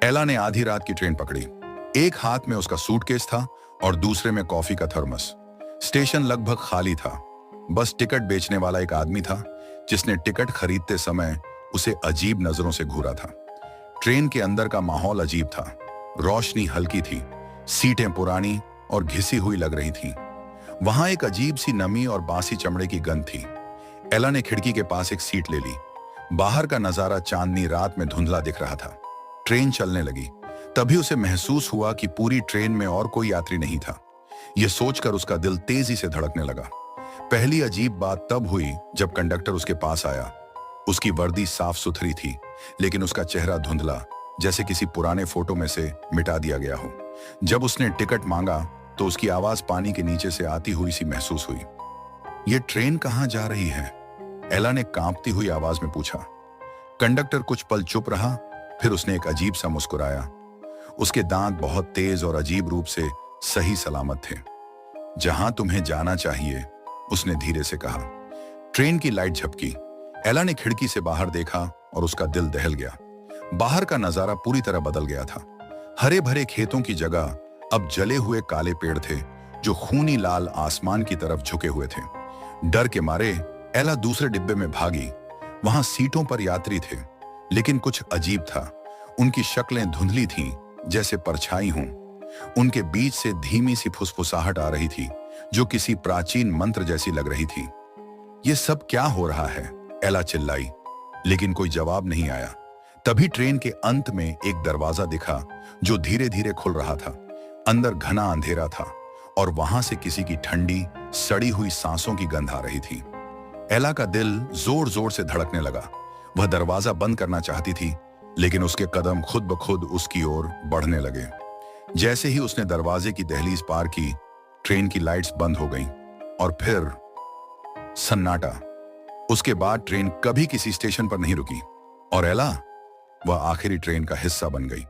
एला ने आधी रात की ट्रेन पकड़ी। एक हाथ में उसका सूटकेस था और दूसरे में कॉफी का थर्मस। स्टेशन लगभग खाली था। बस टिकट बेचने वाला एक आदमी था जिसने टिकट खरीदते समय उसे अजीब नजरों से घूरा था। ट्रेन के अंदर का माहौल अजीब था। रोशनी हल्की थी, सीटें पुरानी और घिसी हुई लग रही थीं। वहां एक अजीब सी नमी और बासी चमड़े की गंध थी। एला ने खिड़की के पास एक सीट ले ली। बाहर का नजारा चांदनी रात में धुंधला दिख रहा था। ट्रेन चलने लगी। तभी उसे महसूस हुआ कि पूरी ट्रेन में और कोई यात्री नहीं था। यह सोचकर उसका दिल तेजी से धड़कने लगा। पहली अजीब बात तब हुई जब कंडक्टर उसके पास आया। उसकी वर्दी साफ सुथरी थी, लेकिन उसका चेहरा धुंधला, जैसे किसी पुराने फोटो में से मिटा दिया गया हो। जब उसने टिकट मांगा तो उसकी आवाज पानी के नीचे से आती हुई सी महसूस हुई। ये ट्रेन कहाँ जा रही है? एला ने कांपती हुई आवाज में पूछा। कंडक्टर कुछ पल चुप रहा, फिर उसने एक अजीब सा मुस्कुराया। उसके दांत बहुत तेज और अजीब रूप से सही सलामत थे। जहां तुम्हें जाना चाहिए, उसने धीरे से कहा। ट्रेन की लाइट झपकी। एला ने खिड़की से बाहर देखा और उसका दिल दहल गया। बाहर का नजारा पूरी तरह बदल गया था। हरे भरे खेतों की जगह अब जले हुए काले पेड़ थे जो खूनी लाल आसमान की तरफ झुके हुए थे। डर के मारे एला दूसरे डिब्बे में भागी। वहां सीटों पर यात्री थे, लेकिन कुछ अजीब था। उनकी शक्लें धुंधली थीं, जैसे परछाई हों। उनके बीच से धीमी सी फुसफुसाहट आ रही थी, जो किसी प्राचीन मंत्र जैसी लग रही थी। ये सब क्या हो रहा है? एला चिल्लाई, लेकिन कोई जवाब नहीं आया। तभी ट्रेन के अंत में एक दरवाजा दिखा जो धीरे धीरे खुल रहा था। अंदर घना अंधेरा था और वहां से किसी की ठंडी सड़ी हुई सांसों की गंध आ रही थी। एला का दिल जोर जोर से धड़कने लगा। वह दरवाजा बंद करना चाहती थी, लेकिन उसके कदम खुद ब खुद उसकी ओर बढ़ने लगे। जैसे ही उसने दरवाजे की दहलीज पार की, ट्रेन की लाइट्स बंद हो गईं और फिर सन्नाटा। उसके बाद ट्रेन कभी किसी स्टेशन पर नहीं रुकी और एला, वह आखिरी ट्रेन का हिस्सा बन गई।